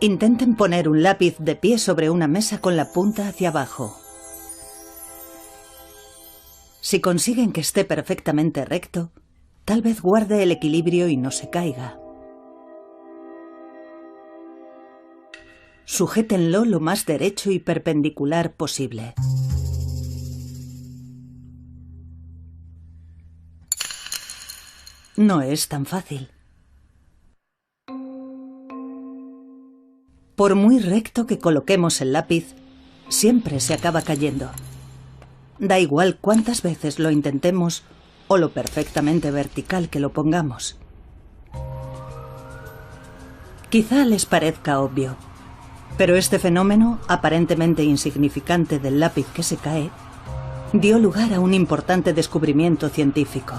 Intenten poner un lápiz de pie sobre una mesa con la punta hacia abajo. Si consiguen que esté perfectamente recto, tal vez guarde el equilibrio y no se caiga. Sujétenlo lo más derecho y perpendicular posible. No es tan fácil. Por muy recto que coloquemos el lápiz, siempre se acaba cayendo. Da igual cuántas veces lo intentemos o lo perfectamente vertical que lo pongamos. Quizá les parezca obvio, pero este fenómeno, aparentemente insignificante del lápiz que se cae, dio lugar a un importante descubrimiento científico.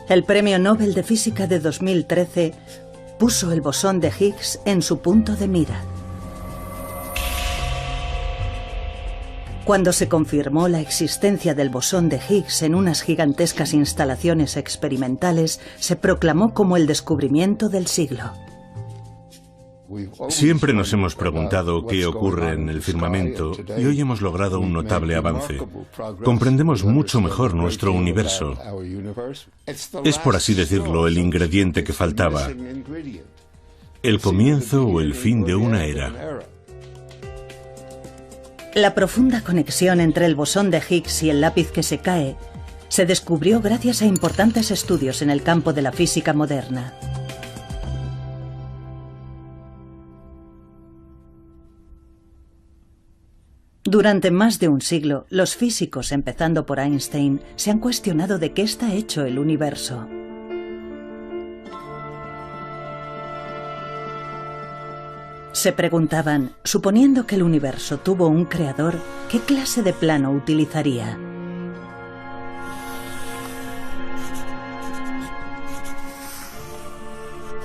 El Premio Nobel de Física de 2013 puso el bosón de Higgs en su punto de mira. Cuando se confirmó la existencia del bosón de Higgs en unas gigantescas instalaciones experimentales, se proclamó como el descubrimiento del siglo. Siempre nos hemos preguntado qué ocurre en el firmamento y hoy hemos logrado un notable avance. Comprendemos mucho mejor nuestro universo. Es, por así decirlo, el ingrediente que faltaba. El comienzo o el fin de una era. La profunda conexión entre el bosón de Higgs y el lápiz que se cae se descubrió gracias a importantes estudios en el campo de la física moderna. Durante más de un siglo, los físicos, empezando por Einstein, se han cuestionado de qué está hecho el universo. Se preguntaban, suponiendo que el universo tuvo un creador, ¿qué clase de plano utilizaría?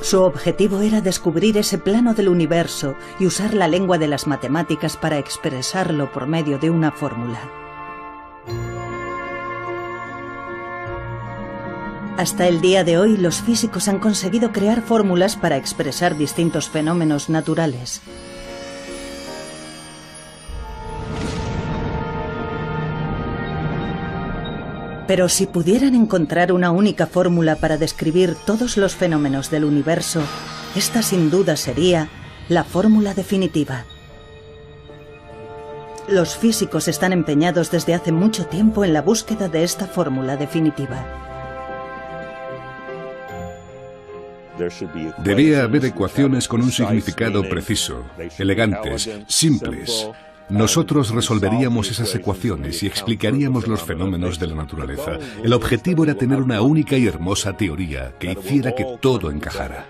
Su objetivo era descubrir ese plano del universo y usar la lengua de las matemáticas para expresarlo por medio de una fórmula. Hasta el día de hoy, los físicos han conseguido crear fórmulas para expresar distintos fenómenos naturales. Pero si pudieran encontrar una única fórmula para describir todos los fenómenos del universo, esta sin duda sería la fórmula definitiva. Los físicos están empeñados desde hace mucho tiempo en la búsqueda de esta fórmula definitiva. Debía haber ecuaciones con un significado preciso, elegantes, simples. Nosotros resolveríamos esas ecuaciones y explicaríamos los fenómenos de la naturaleza. El objetivo era tener una única y hermosa teoría que hiciera que todo encajara.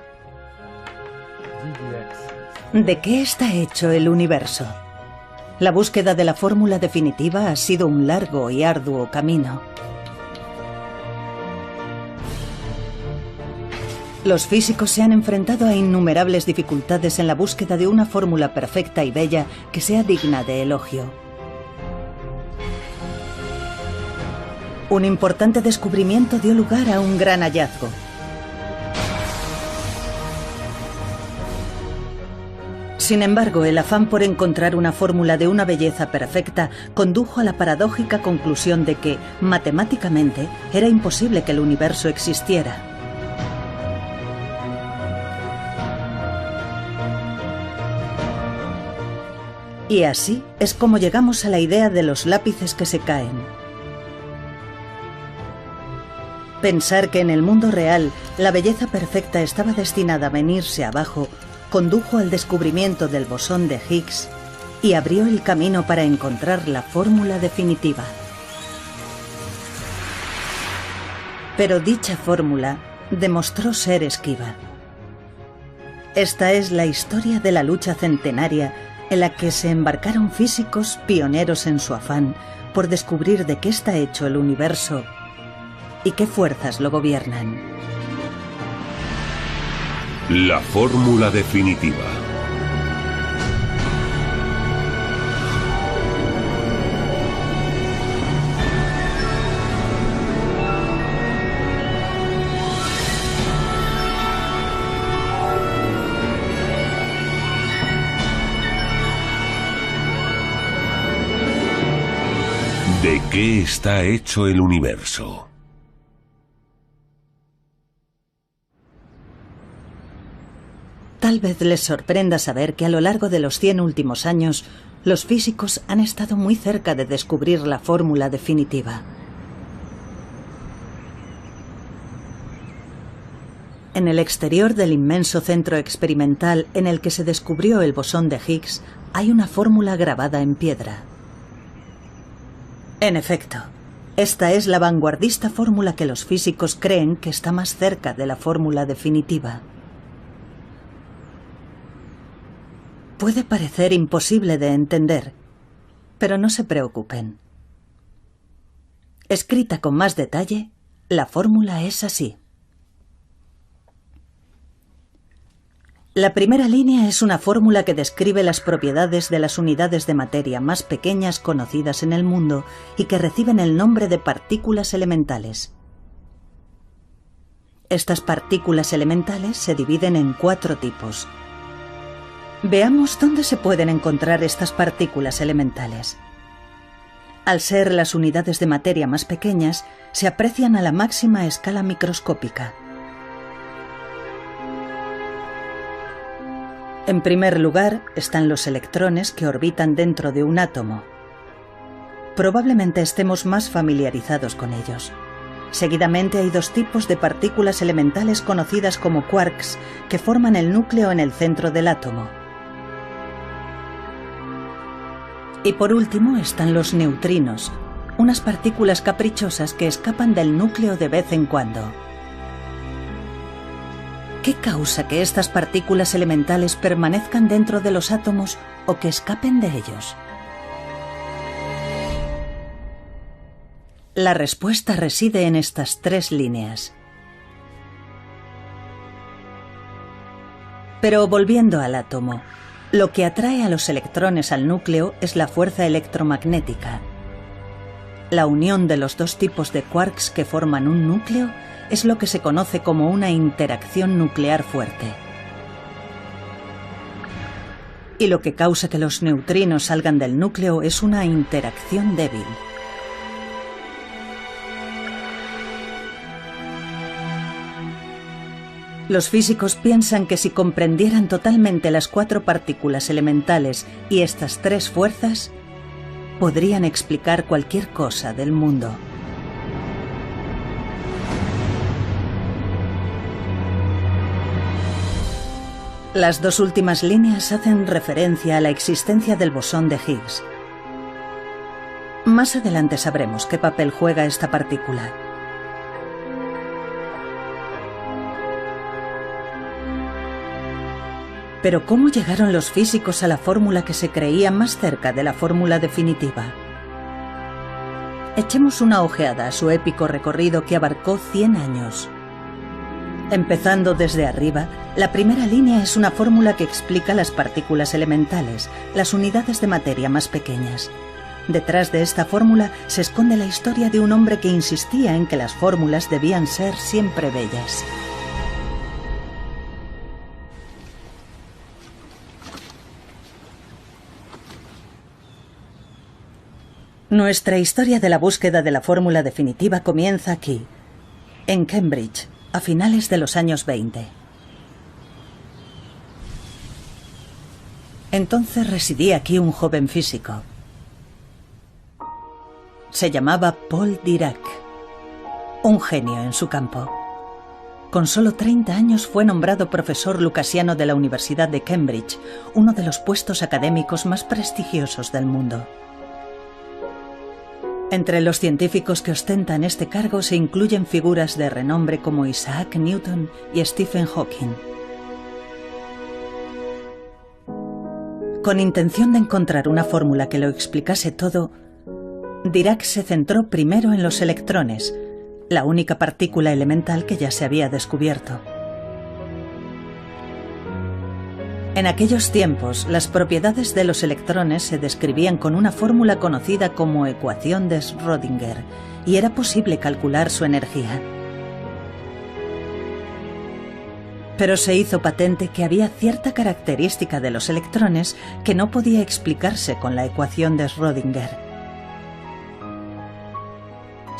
¿De qué está hecho el universo? La búsqueda de la fórmula definitiva ha sido un largo y arduo camino. Los físicos se han enfrentado a innumerables dificultades en la búsqueda de una fórmula perfecta y bella que sea digna de elogio. Un importante descubrimiento dio lugar a un gran hallazgo. Sin embargo, el afán por encontrar una fórmula de una belleza perfecta condujo a la paradójica conclusión de que, matemáticamente, era imposible que el universo existiera. Y así es como llegamos a la idea de los lápices que se caen. Pensar que en el mundo real la belleza perfecta estaba destinada a venirse abajo condujo al descubrimiento del bosón de Higgs y abrió el camino para encontrar la fórmula definitiva. Pero dicha fórmula demostró ser esquiva. Esta es la historia de la lucha centenaria en la que se embarcaron físicos pioneros en su afán por descubrir de qué está hecho el universo y qué fuerzas lo gobiernan. La fórmula definitiva. ¿De qué está hecho el universo? Tal vez les sorprenda saber que a lo largo de los 100 últimos años, los físicos han estado muy cerca de descubrir la fórmula definitiva. En el exterior del inmenso centro experimental en el que se descubrió el bosón de Higgs, hay una fórmula grabada en piedra. En efecto, esta es la vanguardista fórmula que los físicos creen que está más cerca de la fórmula definitiva. Puede parecer imposible de entender, pero no se preocupen. Escrita con más detalle, la fórmula es así. La primera línea es una fórmula que describe las propiedades de las unidades de materia más pequeñas conocidas en el mundo y que reciben el nombre de partículas elementales. Estas partículas elementales se dividen en 4 tipos. Veamos dónde se pueden encontrar estas partículas elementales. Al ser las unidades de materia más pequeñas, se aprecian a la máxima escala microscópica. En primer lugar, están los electrones que orbitan dentro de un átomo. Probablemente estemos más familiarizados con ellos. Seguidamente hay 2 tipos de partículas elementales conocidas como quarks, que forman el núcleo en el centro del átomo. Y por último están los neutrinos, unas partículas caprichosas que escapan del núcleo de vez en cuando. ¿Qué causa que estas partículas elementales permanezcan dentro de los átomos o que escapen de ellos? La respuesta reside en estas 3 líneas. Pero volviendo al átomo, lo que atrae a los electrones al núcleo es la fuerza electromagnética. La unión de los 2 tipos de quarks que forman un núcleo es lo que se conoce como una interacción nuclear fuerte. Y lo que causa que los neutrinos salgan del núcleo es una interacción débil. Los físicos piensan que si comprendieran totalmente las 4 partículas elementales y estas 3 fuerzas, podrían explicar cualquier cosa del mundo. Las 2 últimas líneas hacen referencia a la existencia del bosón de Higgs. Más adelante sabremos qué papel juega esta partícula. Pero ¿cómo llegaron los físicos a la fórmula que se creía más cerca de la fórmula definitiva? Echemos una ojeada a su épico recorrido que abarcó 100 años. Empezando desde arriba, la primera línea es una fórmula que explica las partículas elementales, las unidades de materia más pequeñas. Detrás de esta fórmula se esconde la historia de un hombre que insistía en que las fórmulas debían ser siempre bellas. Nuestra historia de la búsqueda de la fórmula definitiva comienza aquí, en Cambridge, a finales de los años 20. Entonces residía aquí un joven físico. Se llamaba Paul Dirac, un genio en su campo. Con solo 30 años fue nombrado profesor lucasiano de la Universidad de Cambridge, uno de los puestos académicos más prestigiosos del mundo. Entre los científicos que ostentan este cargo se incluyen figuras de renombre como Isaac Newton y Stephen Hawking. Con intención de encontrar una fórmula que lo explicase todo, Dirac se centró primero en los electrones, la única partícula elemental que ya se había descubierto. En aquellos tiempos, las propiedades de los electrones se describían con una fórmula conocida como ecuación de Schrödinger, y era posible calcular su energía. Pero se hizo patente que había cierta característica de los electrones que no podía explicarse con la ecuación de Schrödinger.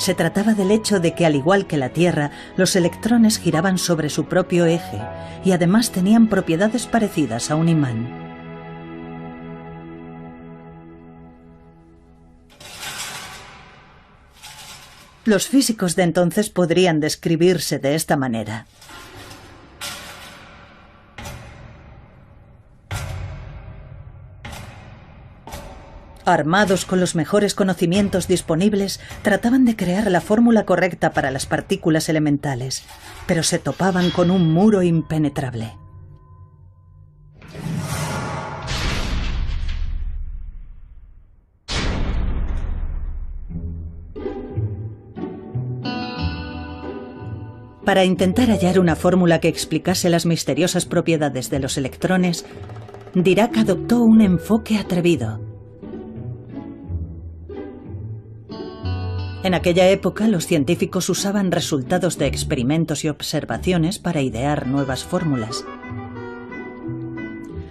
Se trataba del hecho de que, al igual que la Tierra, los electrones giraban sobre su propio eje y además tenían propiedades parecidas a un imán. Los físicos de entonces podrían describirse de esta manera. Armados con los mejores conocimientos disponibles, trataban de crear la fórmula correcta para las partículas elementales, pero se topaban con un muro impenetrable. Para intentar hallar una fórmula que explicase las misteriosas propiedades de los electrones, Dirac adoptó un enfoque atrevido. En aquella época, los científicos usaban resultados de experimentos y observaciones para idear nuevas fórmulas.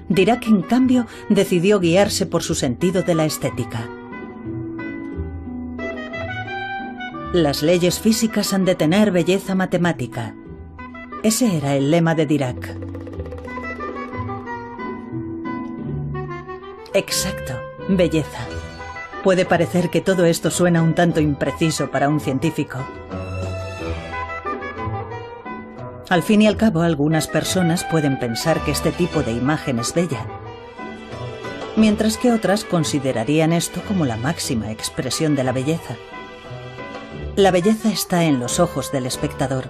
Dirac, en cambio, decidió guiarse por su sentido de la estética. Las leyes físicas han de tener belleza matemática. Ese era el lema de Dirac. Exacto, belleza. Puede parecer que todo esto suena un tanto impreciso para un científico. Al fin y al cabo, algunas personas pueden pensar que este tipo de imagen es bella, mientras que otras considerarían esto como la máxima expresión de la belleza. La belleza está en los ojos del espectador.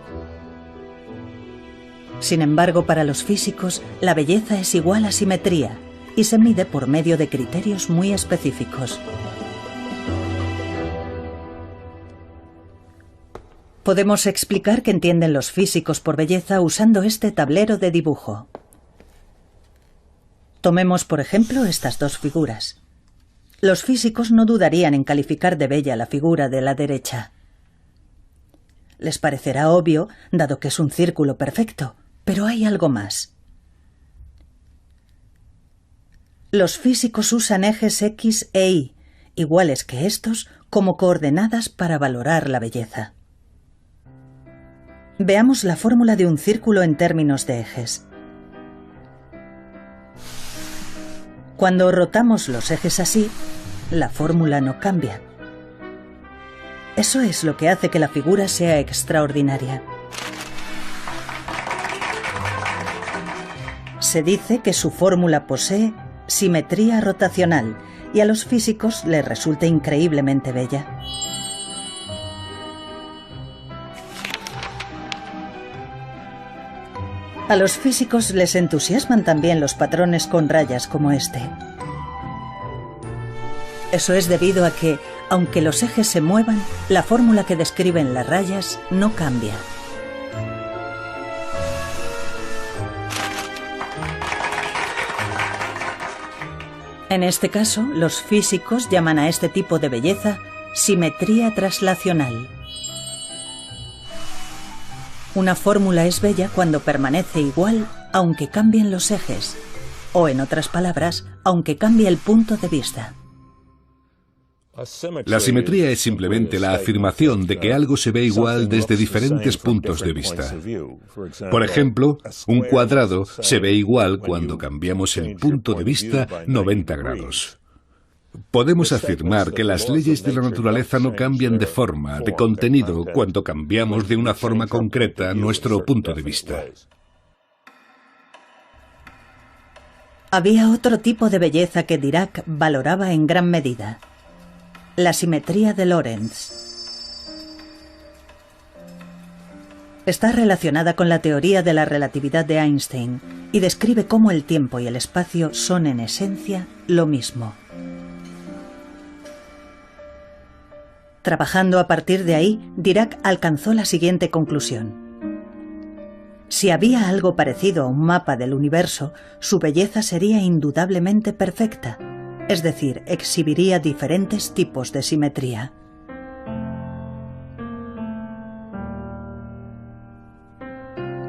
Sin embargo, para los físicos, la belleza es igual a simetría y se mide por medio de criterios muy específicos. Podemos explicar qué entienden los físicos por belleza usando este tablero de dibujo. Tomemos, por ejemplo, estas dos figuras. Los físicos no dudarían en calificar de bella la figura de la derecha. Les parecerá obvio, dado que es un círculo perfecto, pero hay algo más. Los físicos usan ejes X e Y, iguales que estos, como coordenadas para valorar la belleza. Veamos la fórmula de un círculo en términos de ejes. Cuando rotamos los ejes así, la fórmula no cambia. Eso es lo que hace que la figura sea extraordinaria. Se dice que su fórmula posee simetría rotacional y a los físicos les resulta increíblemente bella. A los físicos les entusiasman también los patrones con rayas como este. Eso es debido a que, aunque los ejes se muevan, la fórmula que describen las rayas no cambia. En este caso, los físicos llaman a este tipo de belleza simetría traslacional. Una fórmula es bella cuando permanece igual aunque cambien los ejes, o en otras palabras, aunque cambie el punto de vista. La simetría es simplemente la afirmación de que algo se ve igual desde diferentes puntos de vista. Por ejemplo, un cuadrado se ve igual cuando cambiamos el punto de vista 90 grados. Podemos afirmar que las leyes de la naturaleza no cambian de forma, de contenido, cuando cambiamos de una forma concreta nuestro punto de vista. Había otro tipo de belleza que Dirac valoraba en gran medida: la simetría de Lorentz. Está relacionada con la teoría de la relatividad de Einstein y describe cómo el tiempo y el espacio son en esencia lo mismo. Trabajando a partir de ahí, Dirac alcanzó la siguiente conclusión. Si había algo parecido a un mapa del universo, su belleza sería indudablemente perfecta, es decir, exhibiría diferentes tipos de simetría.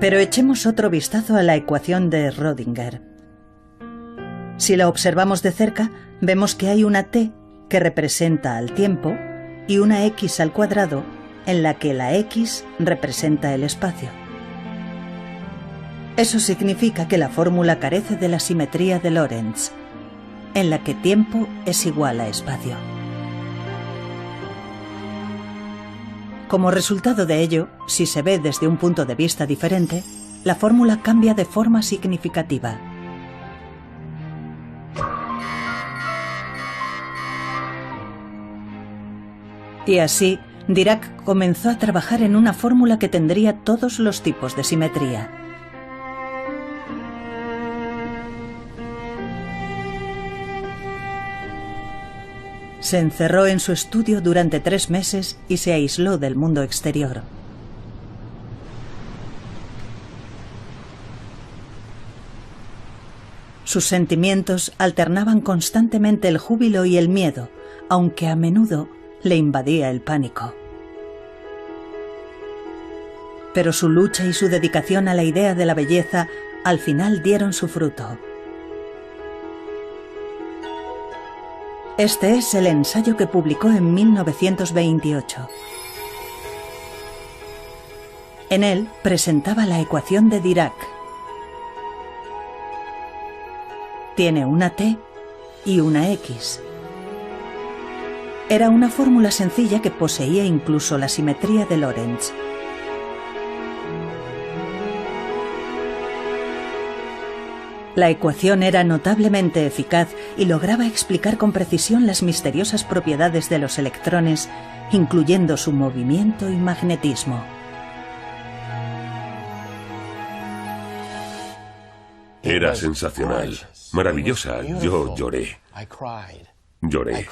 Pero echemos otro vistazo a la ecuación de Rödinger. Si la observamos de cerca, vemos que hay una t que representa al tiempo y una x al cuadrado en la que la X representa el espacio. Eso significa que la fórmula carece de la simetría de Lorentz, en la que tiempo es igual a espacio. Como resultado de ello, si se ve desde un punto de vista diferente, la fórmula cambia de forma significativa. Y así, Dirac comenzó a trabajar en una fórmula que tendría todos los tipos de simetría. Se encerró en su estudio durante 3 meses y se aisló del mundo exterior. Sus sentimientos alternaban constantemente el júbilo y el miedo, aunque a menudo le invadía el pánico. Pero su lucha y su dedicación a la idea de la belleza al final dieron su fruto. Este es el ensayo que publicó en 1928. En él presentaba la ecuación de Dirac. Tiene una T y una X. Era una fórmula sencilla que poseía incluso la simetría de Lorentz. La ecuación era notablemente eficaz y lograba explicar con precisión las misteriosas propiedades de los electrones, incluyendo su movimiento y magnetismo. Era sensacional, maravillosa. Yo lloré. Lloré.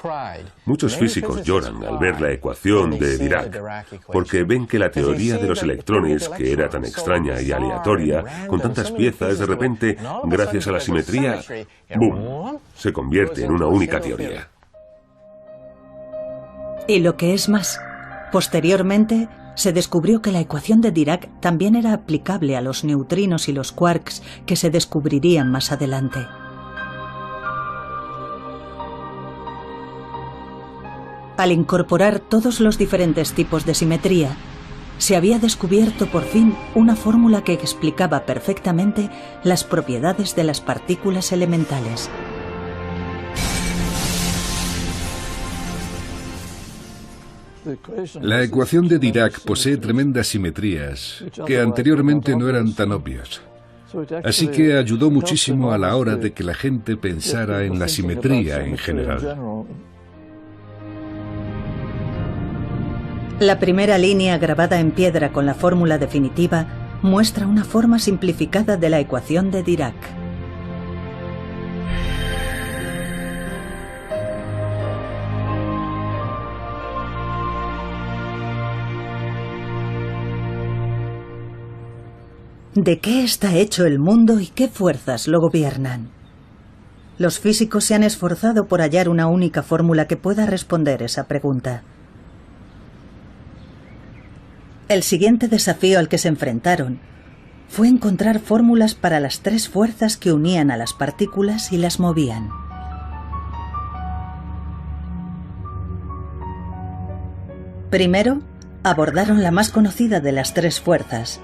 Muchos físicos lloran al ver la ecuación de Dirac, porque ven que la teoría de los electrones, que era tan extraña y aleatoria, con tantas piezas, de repente, gracias a la simetría, ¡boom!, se convierte en una única teoría. Y lo que es más, posteriormente se descubrió que la ecuación de Dirac también era aplicable a los neutrinos y los quarks que se descubrirían más adelante. Al incorporar todos los diferentes tipos de simetría, se había descubierto por fin una fórmula que explicaba perfectamente las propiedades de las partículas elementales. La ecuación de Dirac posee tremendas simetrías que anteriormente no eran tan obvias. Así que ayudó muchísimo a la hora de que la gente pensara en la simetría en general. La primera línea grabada en piedra con la fórmula definitiva muestra una forma simplificada de la ecuación de Dirac. ¿De qué está hecho el mundo y qué fuerzas lo gobiernan? Los físicos se han esforzado por hallar una única fórmula que pueda responder esa pregunta. El siguiente desafío al que se enfrentaron fue encontrar fórmulas para las 3 fuerzas que unían a las partículas y las movían. Primero, abordaron la más conocida de las 3 fuerzas,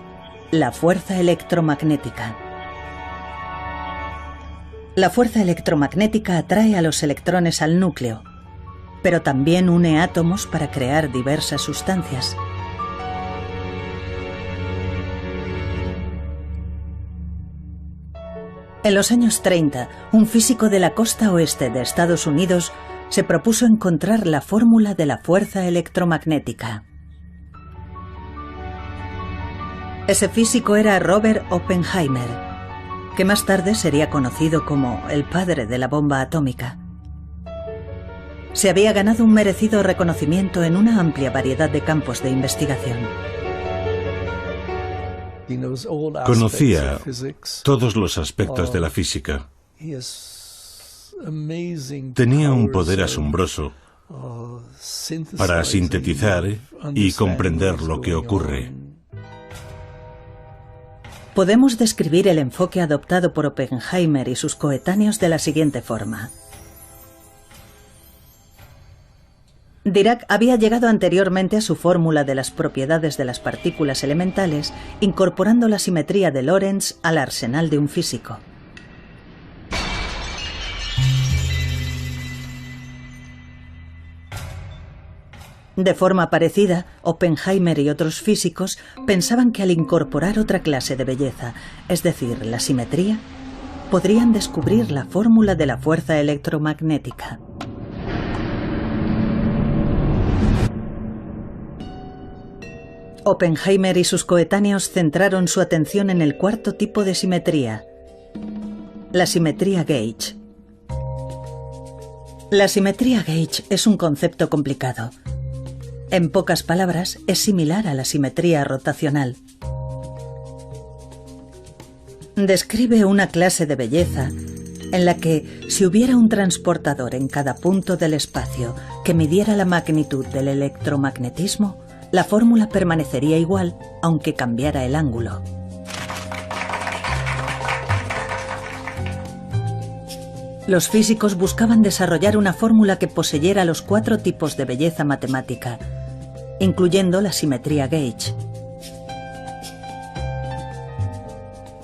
la fuerza electromagnética. La fuerza electromagnética atrae a los electrones al núcleo, pero también une átomos para crear diversas sustancias. En los años 30, un físico de la costa oeste de Estados Unidos se propuso encontrar la fórmula de la fuerza electromagnética. Ese físico era Robert Oppenheimer, que más tarde sería conocido como el padre de la bomba atómica. Se había ganado un merecido reconocimiento en una amplia variedad de campos de investigación. Conocía todos los aspectos de la física. Tenía un poder asombroso para sintetizar y comprender lo que ocurre. Podemos describir el enfoque adoptado por Oppenheimer y sus coetáneos de la siguiente forma. Dirac había llegado anteriormente a su fórmula de las propiedades de las partículas elementales, incorporando la simetría de Lorentz al arsenal de un físico. De forma parecida, Oppenheimer y otros físicos pensaban que al incorporar otra clase de belleza, es decir, la simetría, podrían descubrir la fórmula de la fuerza electromagnética. Oppenheimer y sus coetáneos centraron su atención en el cuarto tipo de simetría, la simetría gauge. La simetría gauge es un concepto complicado. En pocas palabras, es similar a la simetría rotacional. Describe una clase de belleza en la que, si hubiera un transportador en cada punto del espacio que midiera la magnitud del electromagnetismo, la fórmula permanecería igual, aunque cambiara el ángulo. Los físicos buscaban desarrollar una fórmula que poseyera los 4 tipos de belleza matemática, incluyendo la simetría gauge.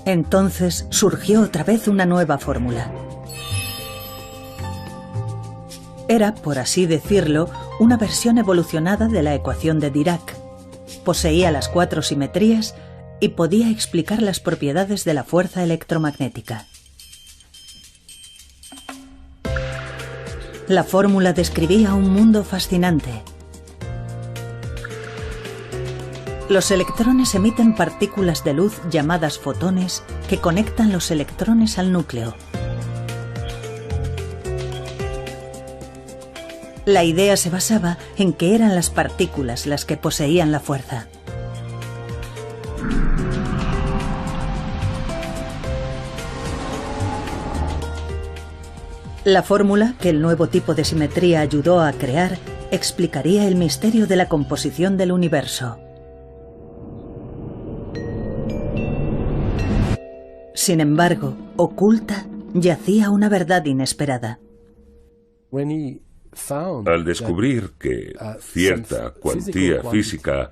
Entonces surgió otra vez una nueva fórmula. Era, por así decirlo, una versión evolucionada de la ecuación de Dirac. Poseía las 4 simetrías y podía explicar las propiedades de la fuerza electromagnética. La fórmula describía un mundo fascinante. Los electrones emiten partículas de luz llamadas fotones que conectan los electrones al núcleo. La idea se basaba en que eran las partículas las que poseían la fuerza. La fórmula que el nuevo tipo de simetría ayudó a crear explicaría el misterio de la composición del universo. Sin embargo, oculta yacía una verdad inesperada. Al descubrir que cierta cuantía física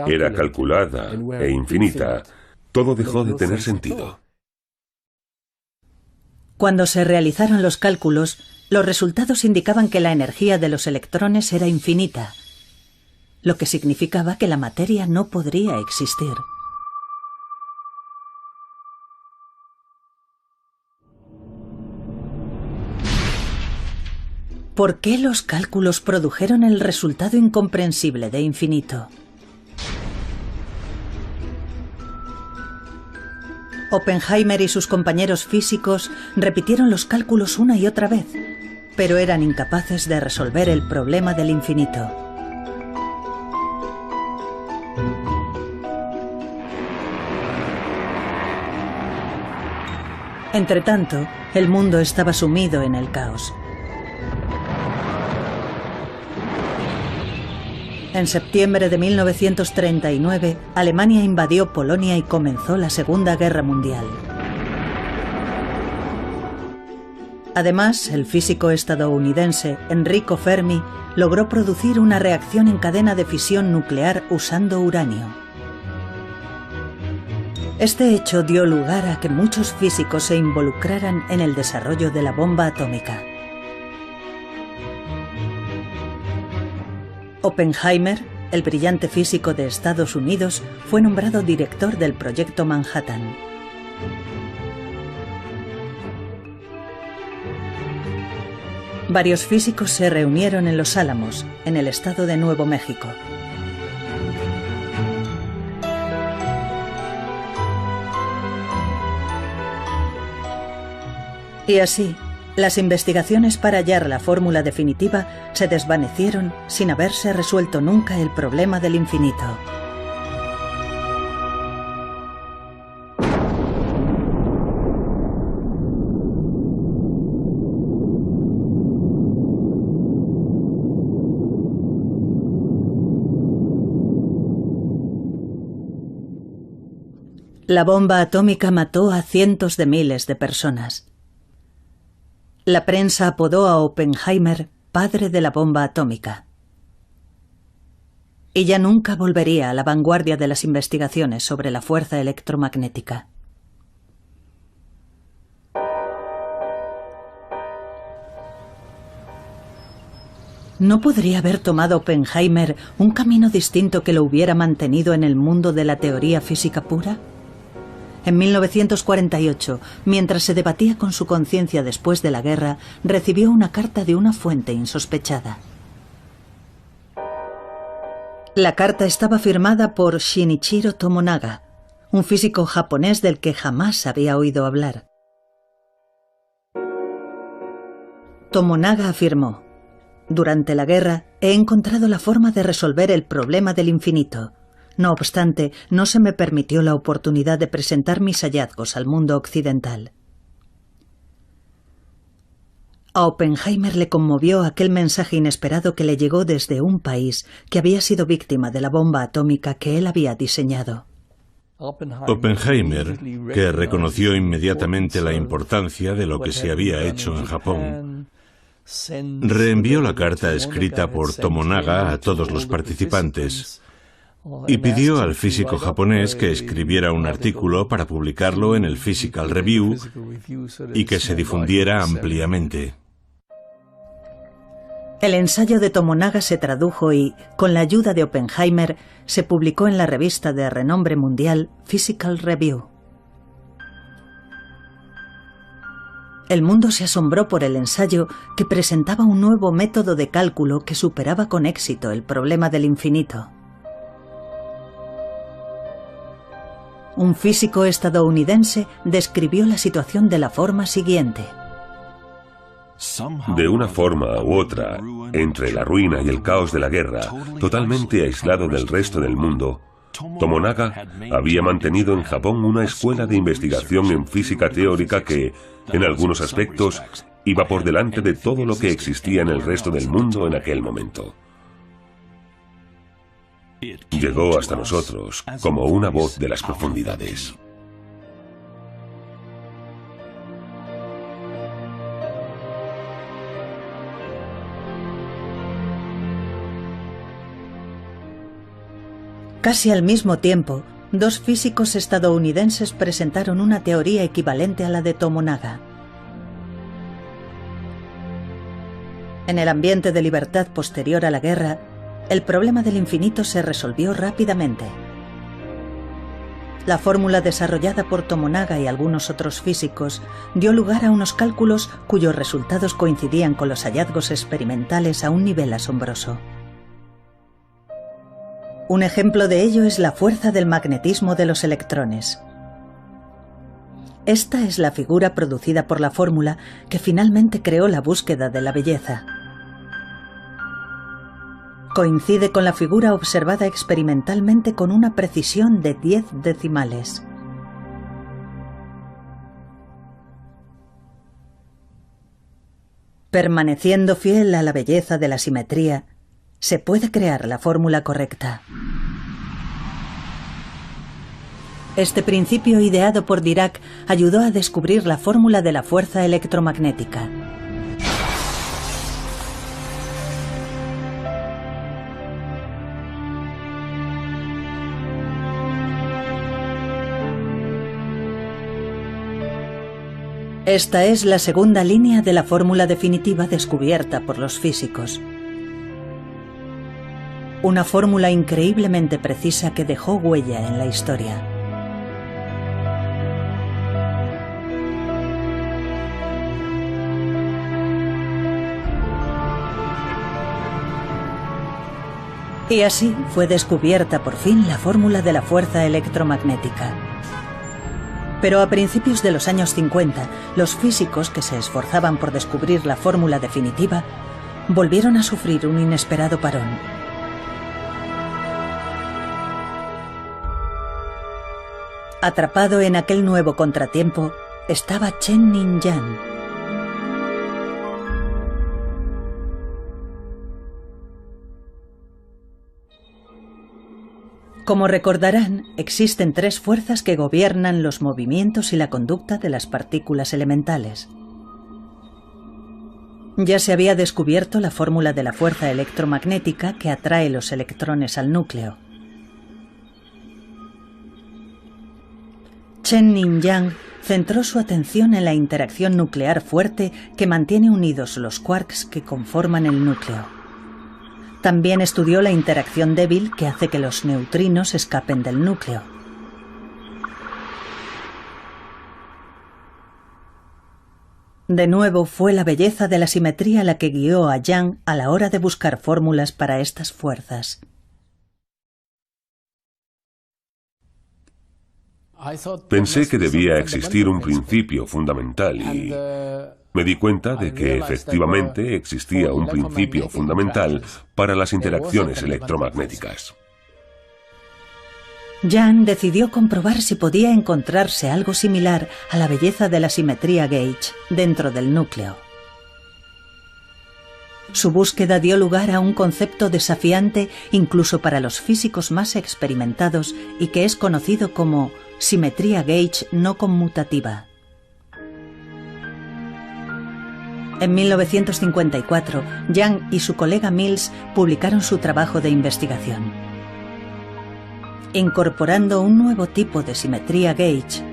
era calculada e infinita, todo dejó de tener sentido. Cuando se realizaron los cálculos, los resultados indicaban que la energía de los electrones era infinita, lo que significaba que la materia no podría existir. ¿Por qué los cálculos produjeron el resultado incomprensible de infinito? Oppenheimer y sus compañeros físicos repitieron los cálculos una y otra vez, pero eran incapaces de resolver el problema del infinito. Entretanto, el mundo estaba sumido en el caos. En septiembre de 1939, Alemania invadió Polonia y comenzó la Segunda Guerra Mundial. Además, el físico estadounidense Enrico Fermi logró producir una reacción en cadena de fisión nuclear usando uranio. Este hecho dio lugar a que muchos físicos se involucraran en el desarrollo de la bomba atómica. Oppenheimer, el brillante físico de Estados Unidos, fue nombrado director del Proyecto Manhattan. Varios físicos se reunieron en Los Álamos, en el estado de Nuevo México. Y así, las investigaciones para hallar la fórmula definitiva se desvanecieron sin haberse resuelto nunca el problema del infinito. La bomba atómica mató a cientos de miles de personas. La prensa apodó a Oppenheimer padre de la bomba atómica. y ya nunca volvería a la vanguardia de las investigaciones sobre la fuerza electromagnética. ¿No podría haber tomado Oppenheimer un camino distinto que lo hubiera mantenido en el mundo de la teoría física pura? En 1948, mientras se debatía con su conciencia después de la guerra, recibió una carta de una fuente insospechada. La carta estaba firmada por Shinichiro Tomonaga, un físico japonés del que jamás había oído hablar. Tomonaga afirmó: durante la guerra he encontrado la forma de resolver el problema del infinito. No obstante, no se me permitió la oportunidad de presentar mis hallazgos al mundo occidental. A Oppenheimer le conmovió aquel mensaje inesperado que le llegó desde un país que había sido víctima de la bomba atómica que él había diseñado. Oppenheimer, que reconoció inmediatamente la importancia de lo que se había hecho en Japón, reenvió la carta escrita por Tomonaga a todos los participantes y pidió al físico japonés que escribiera un artículo para publicarlo en el Physical Review y que se difundiera ampliamente. El ensayo de Tomonaga se tradujo y, con la ayuda de Oppenheimer, se publicó en la revista de renombre mundial Physical Review. El mundo se asombró por el ensayo, que presentaba un nuevo método de cálculo que superaba con éxito el problema del infinito. Un físico estadounidense describió la situación de la forma siguiente. De una forma u otra, entre la ruina y el caos de la guerra, totalmente aislado del resto del mundo, Tomonaga había mantenido en Japón una escuela de investigación en física teórica que, en algunos aspectos, iba por delante de todo lo que existía en el resto del mundo en aquel momento. Llegó hasta nosotros como una voz de las profundidades. Casi al mismo tiempo, dos físicos estadounidenses presentaron una teoría equivalente a la de Tomonaga. En el ambiente de libertad posterior a la guerra, el problema del infinito se resolvió rápidamente. La fórmula desarrollada por Tomonaga y algunos otros físicos dio lugar a unos cálculos cuyos resultados coincidían con los hallazgos experimentales a un nivel asombroso. Un ejemplo de ello es la fuerza del magnetismo de los electrones. Esta es la figura producida por la fórmula que finalmente creó la búsqueda de la belleza. Coincide con la figura observada experimentalmente con una precisión de 10 decimales. Permaneciendo fiel a la belleza de la simetría, se puede crear la fórmula correcta. Este principio ideado por Dirac ayudó a descubrir la fórmula de la fuerza electromagnética. Esta es la segunda línea de la fórmula definitiva descubierta por los físicos. Una fórmula increíblemente precisa que dejó huella en la historia. Y así fue descubierta por fin la fórmula de la fuerza electromagnética. Pero a principios de los años 50, los físicos que se esforzaban por descubrir la fórmula definitiva volvieron a sufrir un inesperado parón. Atrapado en aquel nuevo contratiempo estaba Chen Ning-yan. Como recordarán, existen tres fuerzas que gobiernan los movimientos y la conducta de las partículas elementales. Ya se había descubierto la fórmula de la fuerza electromagnética que atrae los electrones al núcleo. Chen-Ning Yang centró su atención en la interacción nuclear fuerte que mantiene unidos los quarks que conforman el núcleo. También estudió la interacción débil que hace que los neutrinos escapen del núcleo. De nuevo, fue la belleza de la simetría la que guió a Yang a la hora de buscar fórmulas para estas fuerzas. Pensé que debía existir un principio fundamental y me di cuenta de que efectivamente existía un principio fundamental para las interacciones electromagnéticas. Yang decidió comprobar si podía encontrarse algo similar a la belleza de la simetría gauge dentro del núcleo. Su búsqueda dio lugar a un concepto desafiante incluso para los físicos más experimentados y que es conocido como simetría gauge no conmutativa. En 1954, Yang y su colega Mills publicaron su trabajo de investigación. Incorporando un nuevo tipo de simetría gauge,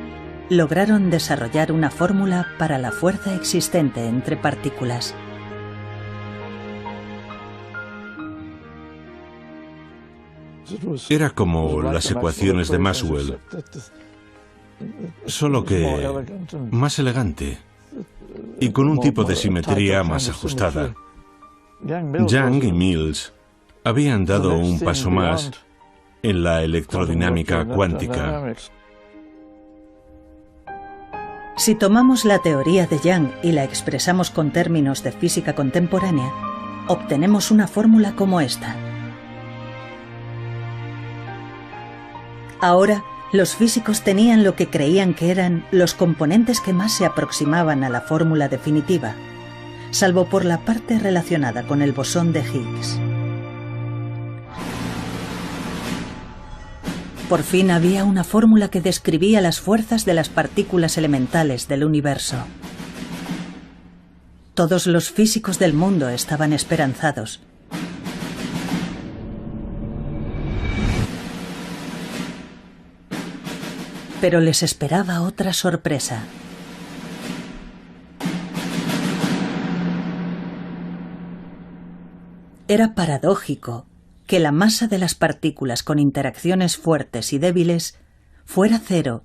lograron desarrollar una fórmula para la fuerza existente entre partículas. Era como las ecuaciones de Maxwell, solo que más elegante y con un tipo de simetría más ajustada. Yang y Mills habían dado un paso más en la electrodinámica cuántica. Si tomamos la teoría de Yang y la expresamos con términos de física contemporánea, obtenemos una fórmula como esta. Ahora, los físicos tenían lo que creían que eran los componentes que más se aproximaban a la fórmula definitiva, salvo por la parte relacionada con el bosón de Higgs. Por fin había una fórmula que describía las fuerzas de las partículas elementales del universo. Todos los físicos del mundo estaban esperanzados. Pero les esperaba otra sorpresa. Era paradójico que la masa de las partículas con interacciones fuertes y débiles fuera cero,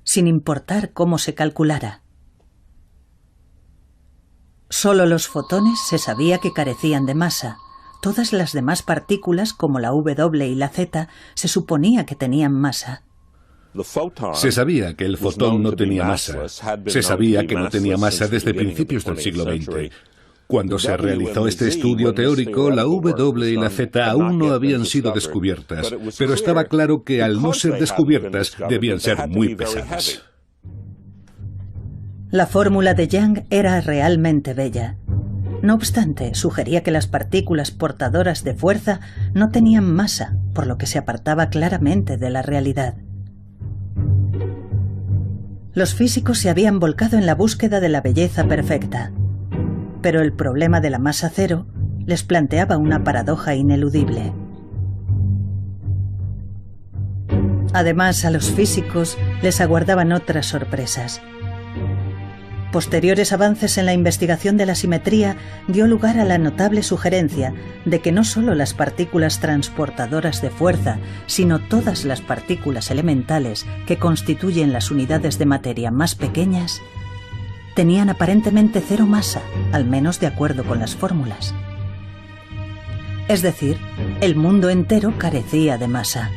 sin importar cómo se calculara. Solo los fotones se sabía que carecían de masa. Todas las demás partículas, como la W y la Z, se suponía que tenían masa. Se sabía que el fotón no tenía masa. Se sabía que no tenía masa desde principios del siglo XX. Cuando se realizó este estudio teórico, la W y la Z aún no habían sido descubiertas, pero estaba claro que al no ser descubiertas debían ser muy pesadas. La fórmula de Yang era realmente bella. No obstante, sugería que las partículas portadoras de fuerza no tenían masa, por lo que se apartaba claramente de la realidad. Los físicos se habían volcado en la búsqueda de la belleza perfecta. Pero el problema de la masa cero les planteaba una paradoja ineludible. Además, a los físicos les aguardaban otras sorpresas. Posteriores avances en la investigación de la simetría dio lugar a la notable sugerencia de que no solo las partículas transportadoras de fuerza, sino todas las partículas elementales que constituyen las unidades de materia más pequeñas tenían aparentemente cero masa, al menos de acuerdo con las fórmulas. Es decir, el mundo entero carecía de masa.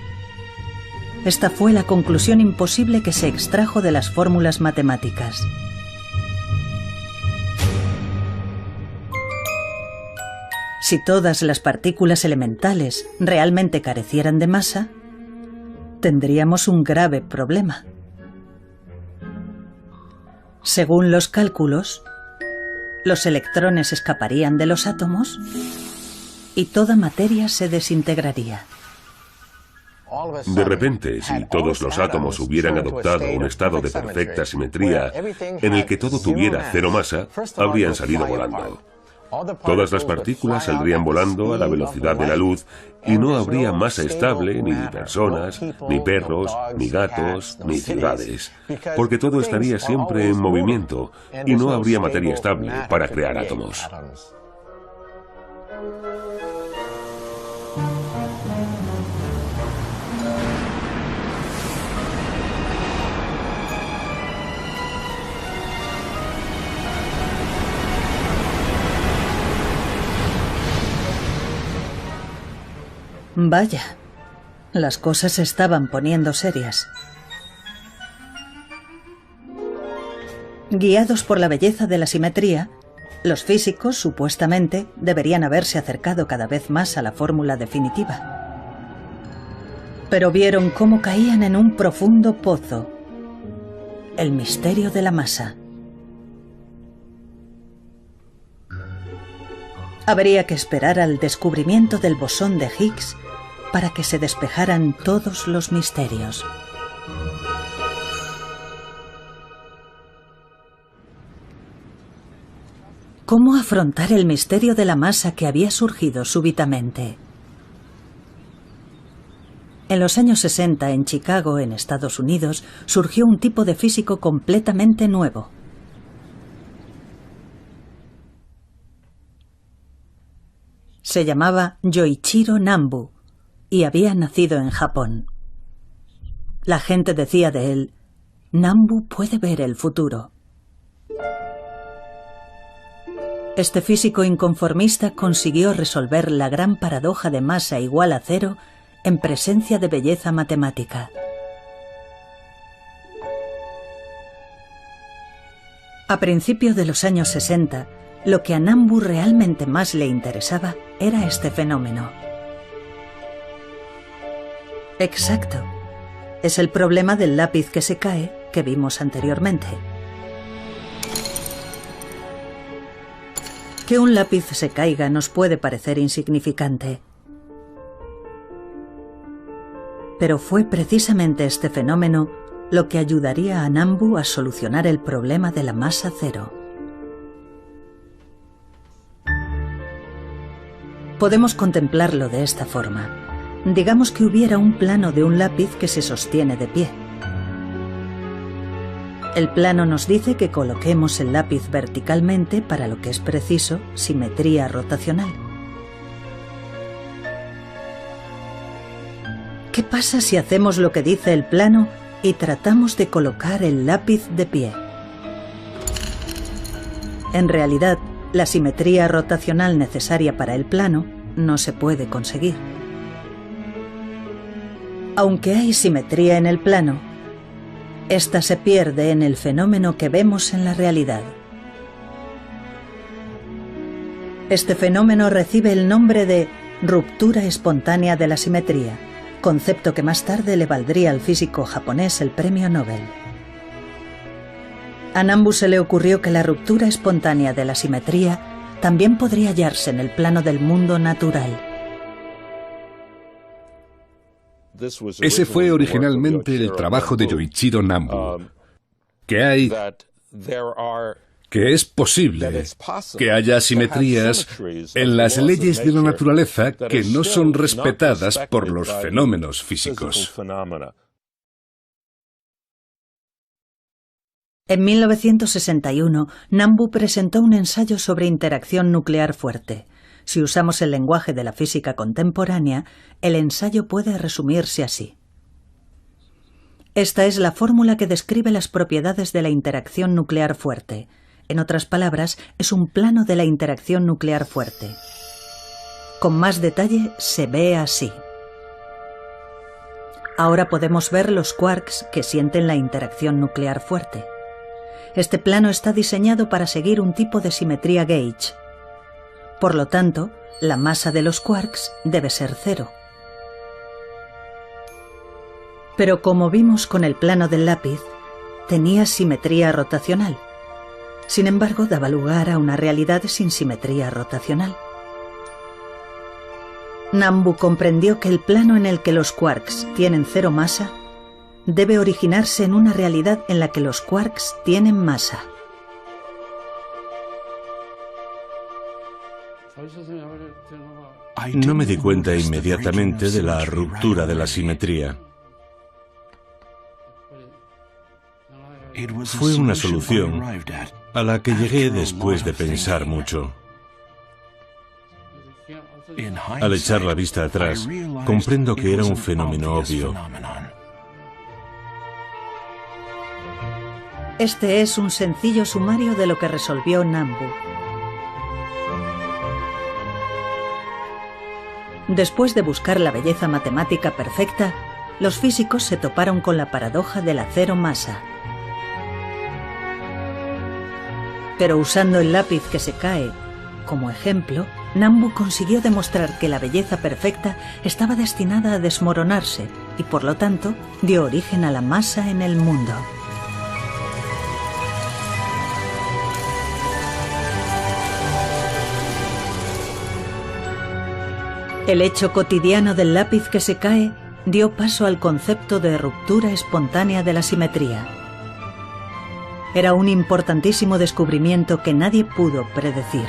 Esta fue la conclusión imposible que se extrajo de las fórmulas matemáticas. Si todas las partículas elementales realmente carecieran de masa, tendríamos un grave problema. Según los cálculos, los electrones escaparían de los átomos y toda materia se desintegraría. De repente, si todos los átomos hubieran adoptado un estado de perfecta simetría en el que todo tuviera cero masa, habrían salido volando. Todas las partículas saldrían volando a la velocidad de la luz y no habría masa estable ni personas, ni perros, ni gatos, ni ciudades, porque todo estaría siempre en movimiento y no habría materia estable para crear átomos. Vaya, las cosas se estaban poniendo serias. Guiados por la belleza de la simetría, los físicos, supuestamente, deberían haberse acercado cada vez más a la fórmula definitiva. Pero vieron cómo caían en un profundo pozo. El misterio de la masa. Habría que esperar al descubrimiento del bosón de Higgs para que se despejaran todos los misterios. ¿Cómo afrontar el misterio de la masa que había surgido súbitamente? En los años 60, en Chicago, en Estados Unidos, surgió un tipo de físico completamente nuevo. Se llamaba Yoichiro Nambu y había nacido en Japón. La gente decía de él: Nambu puede ver el futuro. Este físico inconformista consiguió resolver la gran paradoja de masa igual a cero en presencia de belleza matemática. A principios de los años 60, lo que a Nambu realmente más le interesaba era este fenómeno. Exacto. Es el problema del lápiz que se cae que vimos anteriormente. Que un lápiz se caiga nos puede parecer insignificante. Pero fue precisamente este fenómeno lo que ayudaría a Nambu a solucionar el problema de la masa cero. Podemos contemplarlo de esta forma. Digamos que hubiera un plano de un lápiz que se sostiene de pie. El plano nos dice que coloquemos el lápiz verticalmente para lo que es preciso, simetría rotacional. ¿Qué pasa si hacemos lo que dice el plano y tratamos de colocar el lápiz de pie? En realidad, la simetría rotacional necesaria para el plano no se puede conseguir. Aunque hay simetría en el plano, esta se pierde en el fenómeno que vemos en la realidad. Este fenómeno recibe el nombre de ruptura espontánea de la simetría, concepto que más tarde le valdría al físico japonés el premio Nobel. A Nambu se le ocurrió que la ruptura espontánea de la simetría también podría hallarse en el plano del mundo natural. Ese fue originalmente el trabajo de Yoichiro Nambu, que es posible que haya asimetrías en las leyes de la naturaleza que no son respetadas por los fenómenos físicos. En 1961, Nambu presentó un ensayo sobre interacción nuclear fuerte. Si usamos el lenguaje de la física contemporánea, el ensayo puede resumirse así. Esta es la fórmula que describe las propiedades de la interacción nuclear fuerte. En otras palabras, es un plano de la interacción nuclear fuerte. Con más detalle, se ve así. Ahora podemos ver los quarks que sienten la interacción nuclear fuerte. Este plano está diseñado para seguir un tipo de simetría gauge. Por lo tanto, la masa de los quarks debe ser cero. Pero como vimos con el plano del lápiz, tenía simetría rotacional. Sin embargo, daba lugar a una realidad sin simetría rotacional. Nambu comprendió que el plano en el que los quarks tienen cero masa debe originarse en una realidad en la que los quarks tienen masa. No me di cuenta inmediatamente de la ruptura de la simetría. Fue una solución a la que llegué después de pensar mucho. Al echar la vista atrás, comprendo que era un fenómeno obvio. Este es un sencillo sumario de lo que resolvió Nambu. Después de buscar la belleza matemática perfecta, los físicos se toparon con la paradoja de la cero masa. Pero usando el lápiz que se cae como ejemplo, Nambu consiguió demostrar que la belleza perfecta estaba destinada a desmoronarse y, por lo tanto, dio origen a la masa en el mundo. El hecho cotidiano del lápiz que se cae dio paso al concepto de ruptura espontánea de la simetría. Era un importantísimo descubrimiento que nadie pudo predecir.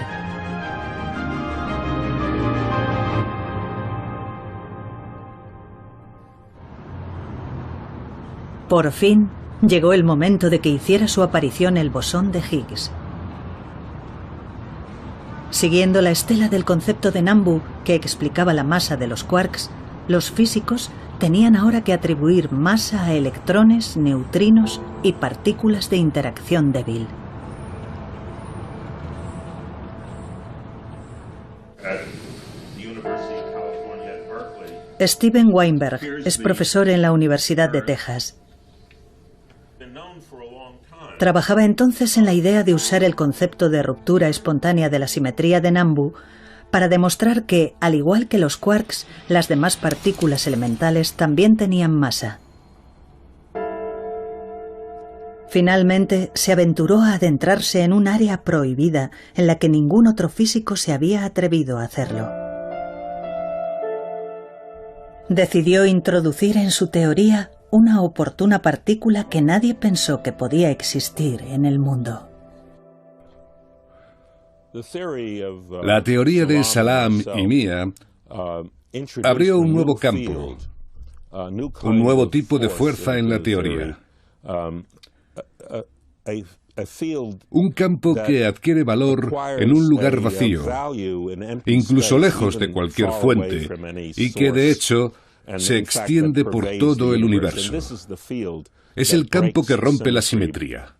Por fin, llegó el momento de que hiciera su aparición el bosón de Higgs. Siguiendo la estela del concepto de Nambu, que explicaba la masa de los quarks, los físicos tenían ahora que atribuir masa a electrones, neutrinos y partículas de interacción débil. Steven Weinberg es profesor en la Universidad de Texas. Trabajaba entonces en la idea de usar el concepto de ruptura espontánea de la simetría de Nambu para demostrar que, al igual que los quarks, las demás partículas elementales también tenían masa. Finalmente, se aventuró a adentrarse en un área prohibida en la que ningún otro físico se había atrevido a hacerlo. Decidió introducir en su teoría una oportuna partícula que nadie pensó que podía existir en el mundo. La teoría de Salam y mía abrió un nuevo campo, un nuevo tipo de fuerza en la teoría. Un campo que adquiere valor en un lugar vacío, incluso lejos de cualquier fuente, y que de hecho se extiende por todo el universo. Es el campo que rompe la simetría.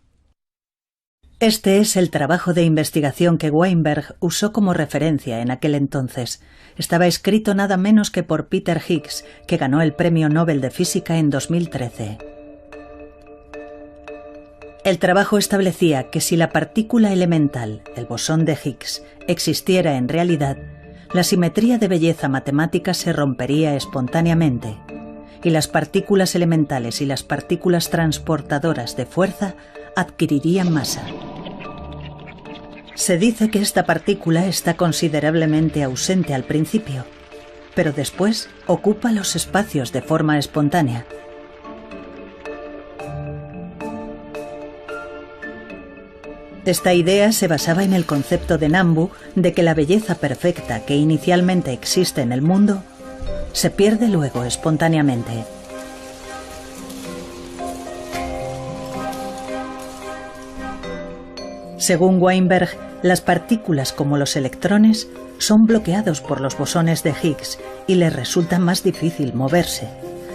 Este es el trabajo de investigación que Weinberg usó como referencia en aquel entonces. Estaba escrito nada menos que por Peter Higgs, que ganó el Premio Nobel de Física en 2013. El trabajo establecía que si la partícula elemental, el bosón de Higgs, existiera en realidad, la simetría de belleza matemática se rompería espontáneamente, y las partículas elementales y las partículas transportadoras de fuerza adquirirían masa. Se dice que esta partícula está considerablemente ausente al principio, pero después ocupa los espacios de forma espontánea. Esta idea se basaba en el concepto de Nambu de que la belleza perfecta que inicialmente existe en el mundo se pierde luego espontáneamente. Según Weinberg, las partículas como los electrones son bloqueados por los bosones de Higgs y les resulta más difícil moverse.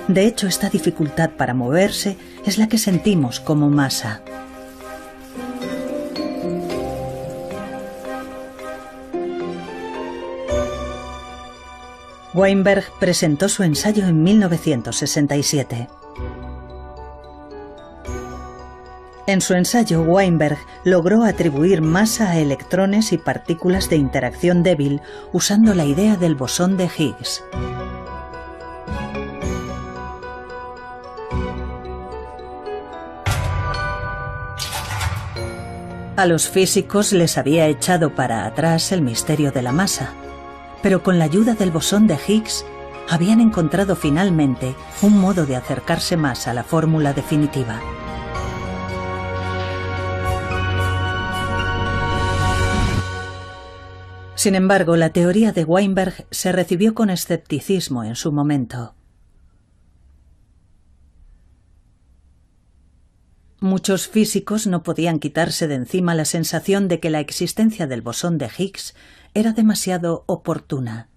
De hecho, esta dificultad para moverse es la que sentimos como masa. Weinberg presentó su ensayo en 1967. En su ensayo, Weinberg logró atribuir masa a electrones y partículas de interacción débil usando la idea del bosón de Higgs. A los físicos les había echado para atrás el misterio de la masa, pero con la ayuda del bosón de Higgs habían encontrado finalmente un modo de acercarse más a la fórmula definitiva. Sin embargo, la teoría de Weinberg se recibió con escepticismo en su momento. Muchos físicos no podían quitarse de encima la sensación de que la existencia del bosón de Higgs era demasiado oportuna.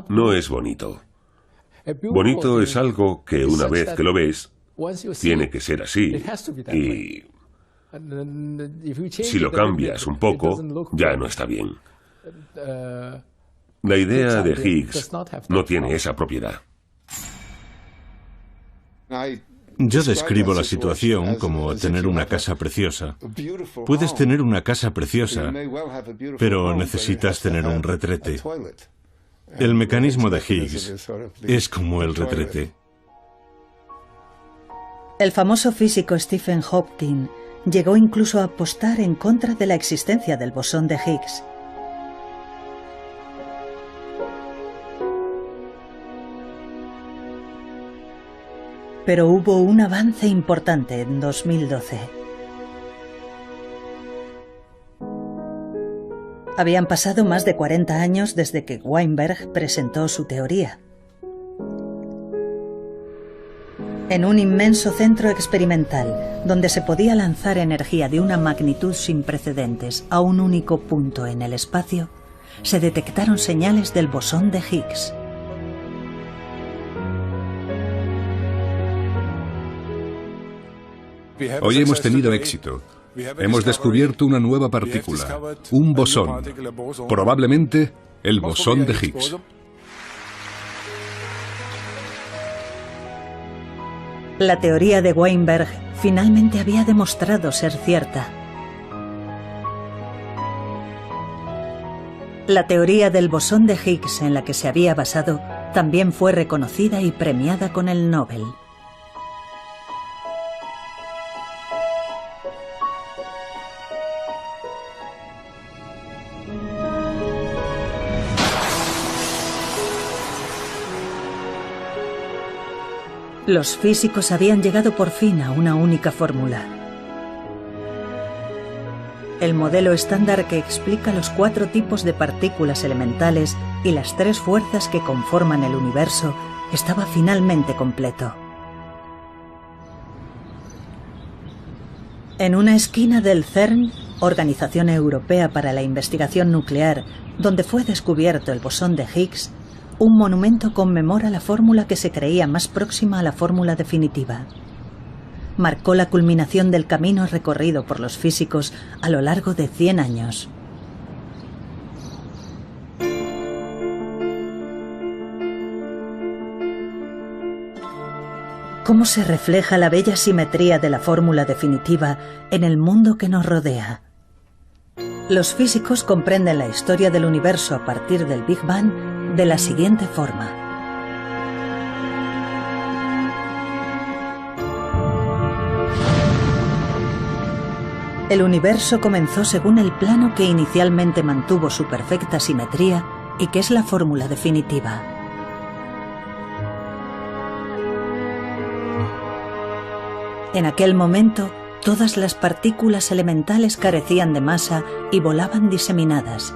No es bonito. Bonito es algo que una vez que lo ves, tiene que ser así. Y si lo cambias un poco, ya no está bien. La idea de Higgs no tiene esa propiedad. Yo describo la situación como tener una casa preciosa. Puedes tener una casa preciosa, pero necesitas tener un retrete. El mecanismo de Higgs es como el retrete. El famoso físico Stephen Hawking llegó incluso a apostar en contra de la existencia del bosón de Higgs. Pero hubo un avance importante en 2012. Habían pasado más de 40 años desde que Weinberg presentó su teoría. En un inmenso centro experimental, donde se podía lanzar energía de una magnitud sin precedentes a un único punto en el espacio, se detectaron señales del bosón de Higgs. Hoy hemos tenido éxito. Hemos descubierto una nueva partícula, un bosón, probablemente el bosón de Higgs. La teoría de Weinberg finalmente había demostrado ser cierta. La teoría del bosón de Higgs en la que se había basado también fue reconocida y premiada con el Nobel. Los físicos habían llegado por fin a una única fórmula. El modelo estándar que explica los 4 tipos de partículas elementales y las 3 fuerzas que conforman el universo estaba finalmente completo. En una esquina del CERN, Organización Europea para la Investigación Nuclear, donde fue descubierto el bosón de Higgs, un monumento conmemora la fórmula que se creía más próxima a la fórmula definitiva. Marcó la culminación del camino recorrido por los físicos a lo largo de 100 años. ¿Cómo se refleja la bella simetría de la fórmula definitiva en el mundo que nos rodea? Los físicos comprenden la historia del universo a partir del Big Bang de la siguiente forma. El universo comenzó según el plano que inicialmente mantuvo su perfecta simetría y que es la fórmula definitiva. En aquel momento, todas las partículas elementales carecían de masa y volaban diseminadas.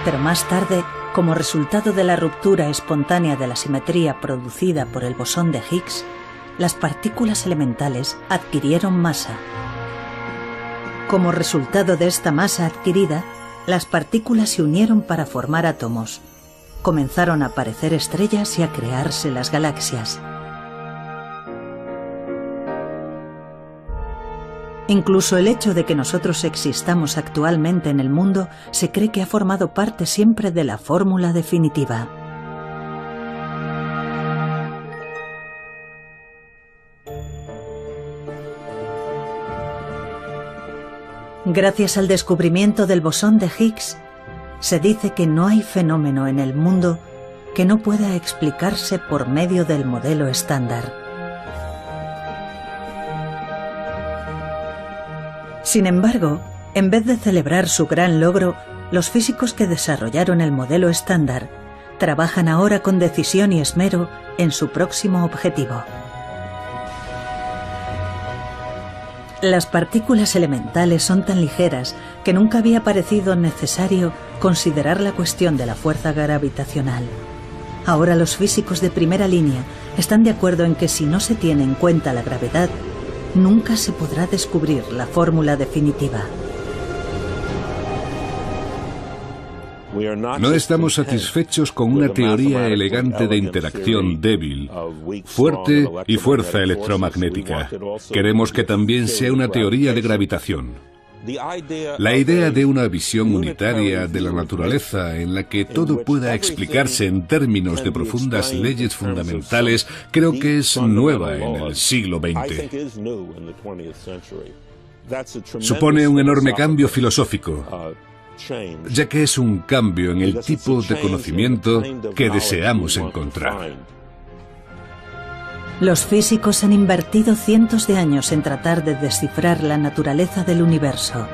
Pero más tarde, como resultado de la ruptura espontánea de la simetría producida por el bosón de Higgs, las partículas elementales adquirieron masa. Como resultado de esta masa adquirida, las partículas se unieron para formar átomos. Comenzaron a aparecer estrellas y a crearse las galaxias. Incluso el hecho de que nosotros existamos actualmente en el mundo se cree que ha formado parte siempre de la fórmula definitiva. Gracias al descubrimiento del bosón de Higgs, se dice que no hay fenómeno en el mundo que no pueda explicarse por medio del modelo estándar. Sin embargo, en vez de celebrar su gran logro, los físicos que desarrollaron el modelo estándar trabajan ahora con decisión y esmero en su próximo objetivo. Las partículas elementales son tan ligeras que nunca había parecido necesario considerar la cuestión de la fuerza gravitacional. Ahora los físicos de primera línea están de acuerdo en que si no se tiene en cuenta la gravedad, nunca se podrá descubrir la fórmula definitiva. No estamos satisfechos con una teoría elegante de interacción débil, fuerte y fuerza electromagnética. Queremos que también sea una teoría de gravitación. La idea de una visión unitaria de la naturaleza en la que todo pueda explicarse en términos de profundas leyes fundamentales creo que es nueva en el siglo XX. Supone un enorme cambio filosófico, ya que es un cambio en el tipo de conocimiento que deseamos encontrar. Los físicos han invertido cientos de años en tratar de descifrar la naturaleza del universo.